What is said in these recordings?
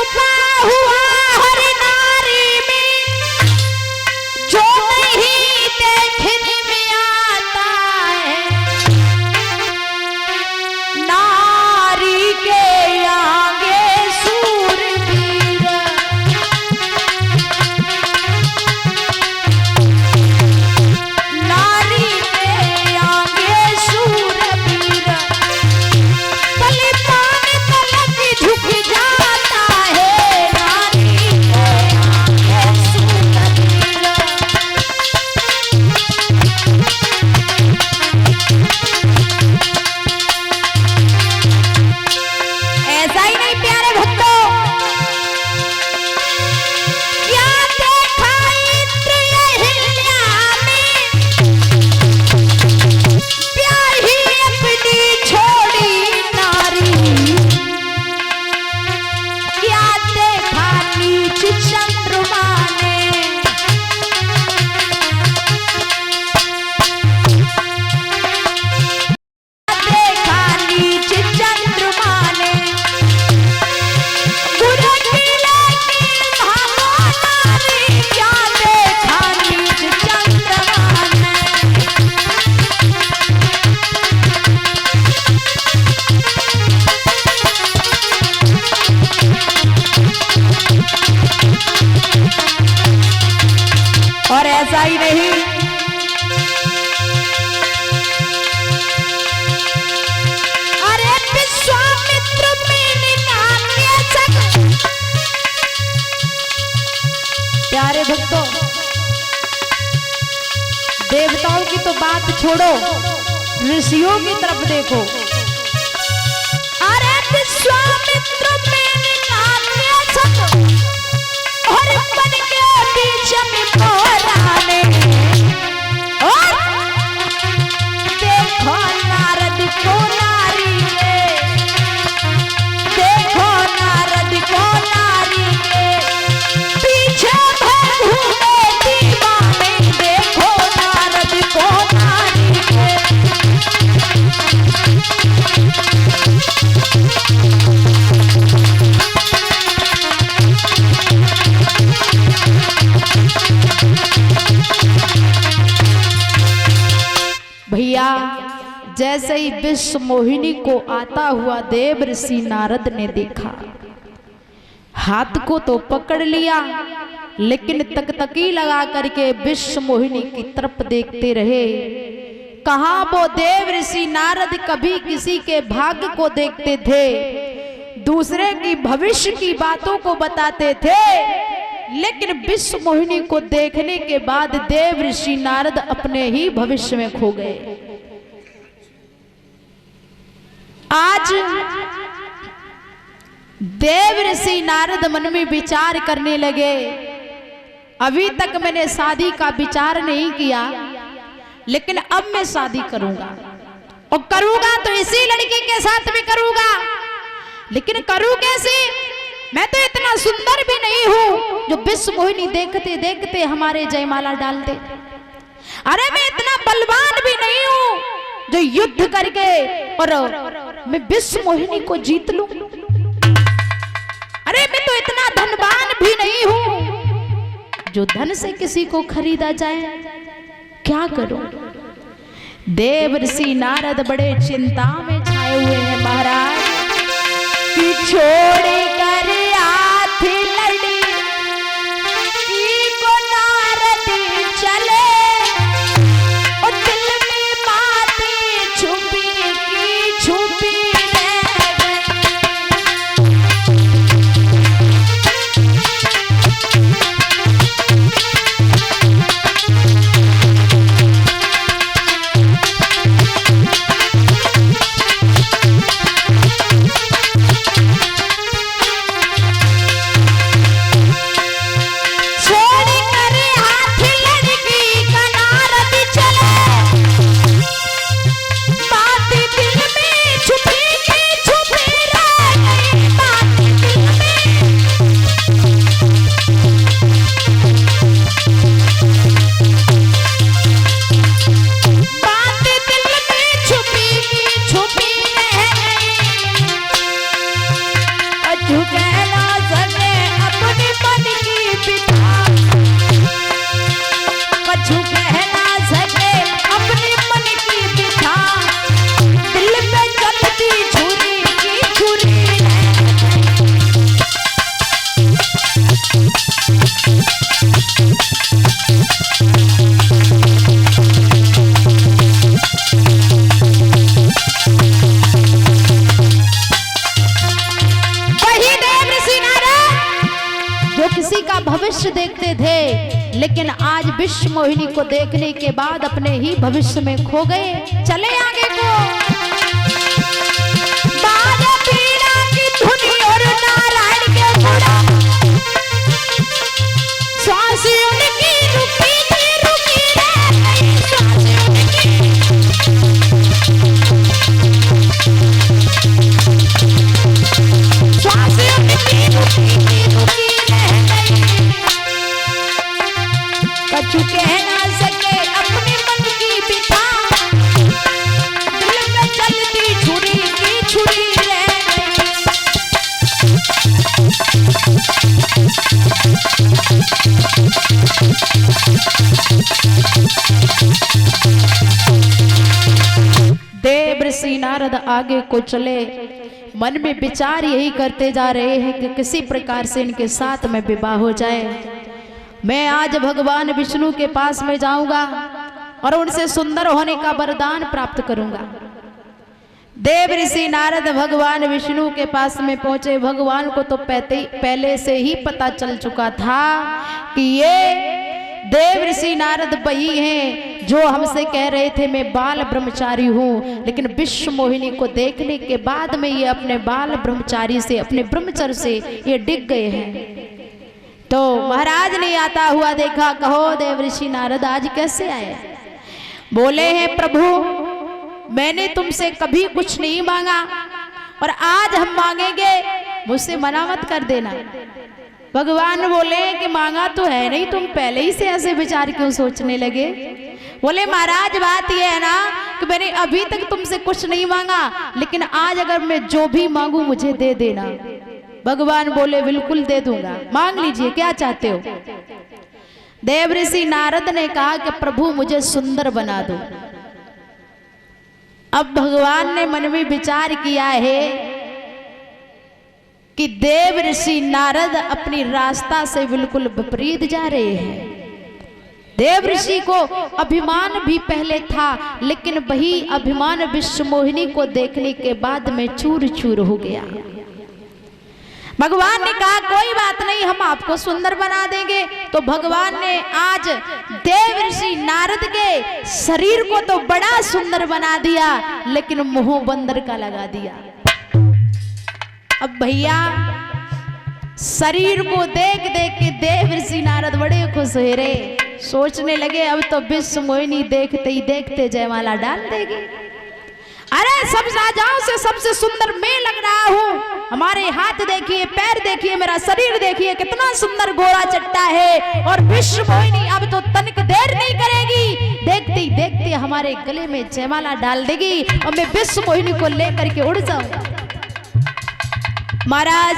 छुपा हुआ हर नारी में जो नहीं देखने में आता है, नारी के आगे शूरवीर, नारी के आगे शूरवीर, बलिदान तलक झुक जाता है, नारी के आगे शूरवीर। ऐसा ही नहीं प्यारे भक्तों, क्या देखा इंद्र अहिल्या में, प्याही अपनी छोड़ी नारी, क्या देखा नीच चंद्रमा ने, देखा नीच चंद्रमा ने, बुरे किले की भागो नारी, क्या देखा नीच चंद्रमा ने। और ऐसा ही नहीं, अरे विश्वामित्र मेने नाम लिया जग। प्यारे भक्तों, देवताओं की तो बात छोड़ो, ऋषियों की तरफ देखो। अरे विश्वामित्र मेने नाम लिया जग, और बन के बीच में मोराने, और देखो नारद को नारी के, देखो नारद को नारी के, पीछे भर घूमे दीवाने, देखो नारद को नारी के। भैया, जैसे ही विश्व मोहिनी को आता हुआ देव ऋषि नारद ने देखा, हाथ को तो पकड़ लिया, लेकिन तकतकी लगा करके विश्व मोहिनी की तरफ देखते रहे। कहाँ वो देव ऋषि नारद कभी किसी के भाग्य को देखते थे, दूसरे की भविष्य की बातों को बताते थे, लेकिन विश्व मोहिनी को देखने के बाद देव ऋषि नारद अपने ही भविष्य में खो गए। आज देव ऋषि नारद मन में विचार करने लगे, अभी तक मैंने शादी का विचार नहीं किया, लेकिन अब मैं शादी करूंगा, और करूंगा तो इसी लड़की के साथ भी करूंगा, लेकिन करूं कैसे? मैं तो इतना सुंदर भी नहीं हूं जो विश्व मोहिनी देखते देखते हमारे जयमाला डाल दे। अरे मैं इतना बलवान भी नहीं हूं जो युद्ध करके और मैं विश्व मोहिनी को जीत लूं। अरे मैं तो इतना धनवान भी नहीं हूं जो धन से किसी को खरीदा जाए। क्या करूं? देव ऋषि नारद बड़े चिंता में छाए हुए हैं महाराज, कि छोड़ कर आथी लड़ी को नारद चले, और दिल में बातें छुपी की छुपी रह गई। विश्व मोहिनी को देखने के बाद अपने ही भविष्य में खो गए। चले आगे को बाजा पीड़ा की धुनी और नारायण के घोड़ा श्वास उनकी रुकी थी रुकी रह श्वास उनकी रुकी थी रुकी रह कछु कह ना सके अपने मन की बिता दिल में चलती छुरी की छुरी रह देव ऋषि नारद आगे को चले, मन में विचार यही करते जा रहे हैं कि किसी प्रकार से इनके साथ में विवाह हो जाए। मैं आज भगवान विष्णु के पास में जाऊंगा और उनसे सुंदर होने का वरदान प्राप्त करूंगा। देव ऋषि नारद भगवान विष्णु के पास में पहुंचे। भगवान को तो पहले से ही पता चल चुका था कि ये देव ऋषि नारद वही हैं जो हमसे कह रहे थे मैं बाल ब्रह्मचारी हूँ, लेकिन विश्व मोहिनी को देखने के बाद में ये अपने बाल ब्रह्मचारी से, अपने ब्रह्मचर्य से ये डिग गए हैं। तो महाराज ने आता हुआ देखा, कहो देव ऋषि नारद आज कैसे आए? बोले हैं प्रभु मैंने तुमसे कभी कुछ नहीं मांगा और आज हम मांगेंगे, मुझसे मना मत कर देना। भगवान बोले कि मांगा तो है नहीं, तुम पहले ही से ऐसे विचार क्यों सोचने लगे? बोले महाराज बात यह है ना कि मैंने अभी तक तुमसे कुछ नहीं मांगा, लेकिन आज अगर मैं जो भी मांगू मुझे दे देना। भगवान बोले बिल्कुल दे दूंगा, मांग लीजिए क्या चाहते हो। देव ऋषि नारद ने कहा कि प्रभु मुझे सुंदर बना दो। अब भगवान ने मन में विचार किया है कि देव ऋषि नारद अपनी रास्ता से बिल्कुल विपरीत जा रहे हैं। देव ऋषि को अभिमान भी पहले था, लेकिन वही अभिमान विश्व मोहिनी को देखने के बाद में चूर चूर हो गया। भगवान ने कहा कोई बात नहीं, हम आपको सुंदर बना देंगे। तो भगवान ने आज देव ऋषि नारद के शरीर को तो बड़ा सुंदर बना दिया, लेकिन मुंह बंदर का लगा दिया। अब भैया शरीर को देख देख के देव ऋषि नारद बड़े खुश हुए रे, सोचने लगे अब तो विश्व मोहिनी देखते ही देखते जयमाला डाल देगी। अरे सब राजाओं से सबसे सुंदर मैं लग रहा हूँ, हमारे हाथ देखिए, पैर देखिए, मेरा शरीर देखिए कितना सुंदर गोरा चट्टा है, और विश्व मोहिनी अब तो तनिक देर नहीं करेगी, देखते ही देखते हमारे गले में जयमाला डाल देगी और मैं विश्व मोहिनी को लेकर के उड़ जाऊंगा। महाराज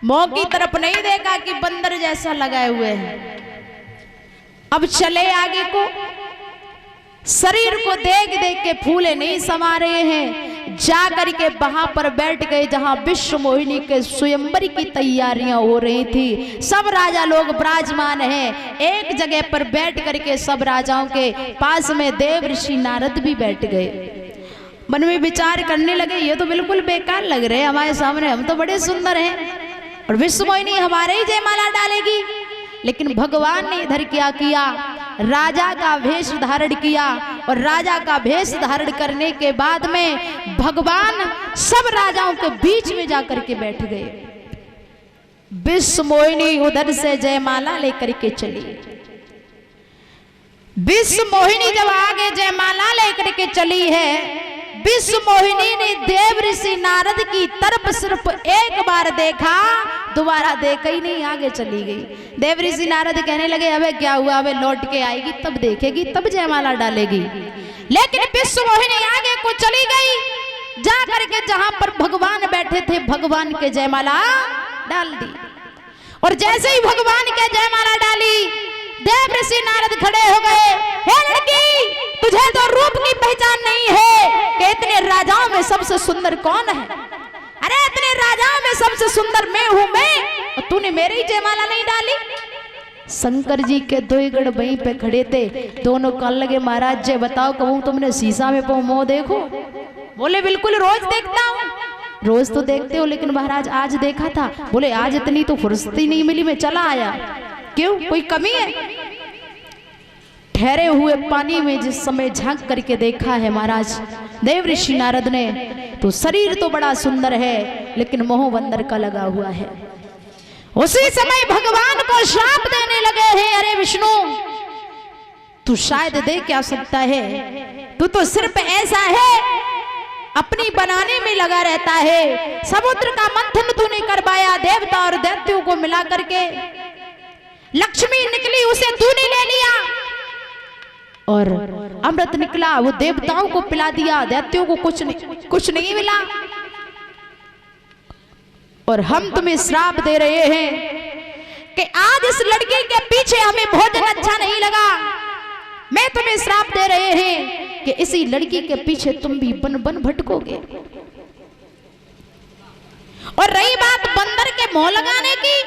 मुंह की तरफ नहीं देखा कि बंदर जैसा लगाए हुए हैं। अब चले आगे को, शरीर को देख देख के फूले नहीं समा रहे हैं, जा करके वहां पर बैठ गए जहां विश्व मोहिनी के स्वयंवर की तैयारियां हो रही थी। सब राजा लोग विराजमान हैं, एक जगह पर बैठ करके सब राजाओं के पास में देव ऋषि नारद भी बैठ गए। मन में विचार करने लगे ये तो बिल्कुल बेकार लग रहे हैं हमारे सामने, हम तो बड़े सुंदर हैं और विश्व मोहिनी हमारे ही जयमाला डालेगी। लेकिन भगवान ने इधर क्या किया, राजा का भेष धारण किया, और राजा का भेष धारण करने के बाद में भगवान सब राजाओं के बीच में जाकर के बैठ गए। विश्व मोहिनी उधर से जयमाला लेकर के चली। विश्व मोहिनी जब आगे जयमाला लेकर के चली है, विश्व मोहिनी ने देव ऋषि नारद की तरफ सिर्फ एक बार देखा, दोबारा देखा ही नहीं, आगे चली गई। देव ऋषि नारद कहने लगे अबे क्या हुआ, अबे लौट के आएगी तब देखेगी, तब जयमाला डालेगी। लेकिन विश्व मोहिनी आगे को चली गई, जा करके जहां पर भगवान बैठे थे भगवान के जयमाला डाल दी। और जैसे ही भगवान के जयमाला डाली, देव ऋषि नारद खड़े हो गए। हे लड़की, तुझे तो रूप की पहचान नहीं है कि इतने राजाओं में सबसे सुंदर कौन है? अरे इतने राजाओं में सबसे सुंदर मैं हूं मैं, और तूने मेरी जयमाला नहीं डाली। शंकर जी के दो गण वहीं पे खड़े थे, दोनों कहने लगे महाराज जी बताओ कहूं तुमने शीशा में मुंह देखो? बोले बिल्कुल रोज देखता हूँ। रोज तो देखते हो, लेकिन महाराज आज देखा था। बोले आज इतनी तो फुर्सत ही नहीं मिली, मैं चला आया। क्यों, कोई कमी है? ठहरे हुए पानी में जिस समय झांक करके देखा है महाराज देव ऋषि नारद ने, तो शरीर तो बड़ा सुंदर है लेकिन मोह बंदर का लगा हुआ है। उसी समय भगवान को श्राप देने लगे हैं, अरे विष्णु तू शायद दे क्या सकता है, तू तो सिर्फ ऐसा है अपनी बनाने में लगा रहता है। समुद्र का मंथन तूने करवाया, देवता और दैत्यों को मिला करके लक्ष्मी निकली उसे तूने ले लिया, और अमृत निकला वो देवताओं को पिला दिया, दैत्यों को कुछ नहीं मिला। और हम तुम्हें श्राप दे रहे हैं कि आज इस लड़के के पीछे हमें भोजन अच्छा नहीं लगा, मैं तुम्हें श्राप दे रहे हैं कि इसी लड़की के पीछे तुम भी बन बन भटकोगे। और रही बात बंदर के मोह लगाने की,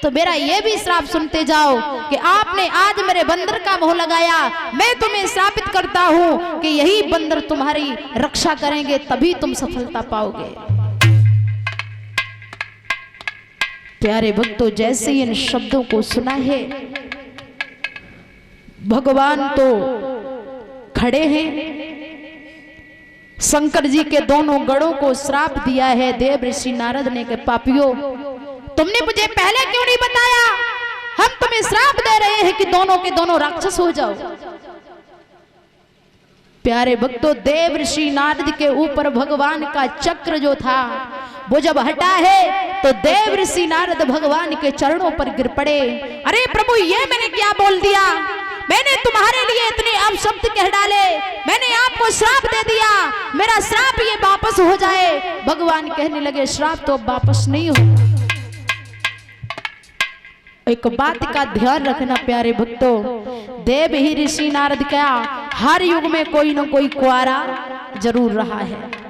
तो मेरा ये भी श्राप सुनते जाओ कि आपने आज मेरे बंदर का मोह लगाया, मैं तुम्हें श्रापित करता हूं कि यही बंदर तुम्हारी रक्षा करेंगे, तभी तुम सफलता पाओगे। प्यारे भक्तों, जैसे इन शब्दों को सुना है, भगवान तो खड़े हैं, शंकर जी के दोनों गणों को श्राप दिया है देव ऋषि नारद ने कि पापियों तुमने मुझे पहले क्यों नहीं बताया, हम तुम्हें श्राप दे रहे हैं कि दोनों के दोनों राक्षस हो जाओ। प्यारे भक्तों, देव ऋषि नारद के ऊपर भगवान का चक्र जो था वो जब हटा है तो देव ऋषि नारद भगवान के चरणों पर गिर पड़े। अरे प्रभु ये मैंने क्या बोल दिया, मैंने तुम्हारे लिए इतने अपशब्द कह डाले, मैंने आपको श्राप दे दिया, मेरा श्राप ये वापस हो जाए। भगवान कहने लगे श्राप तो अब वापस नहीं होगा। एक बात का ध्यान रखना प्यारे भक्तों, देव ही ऋषि नारद का हर युग में कोई न कोई कुआरा जरूर रहा है।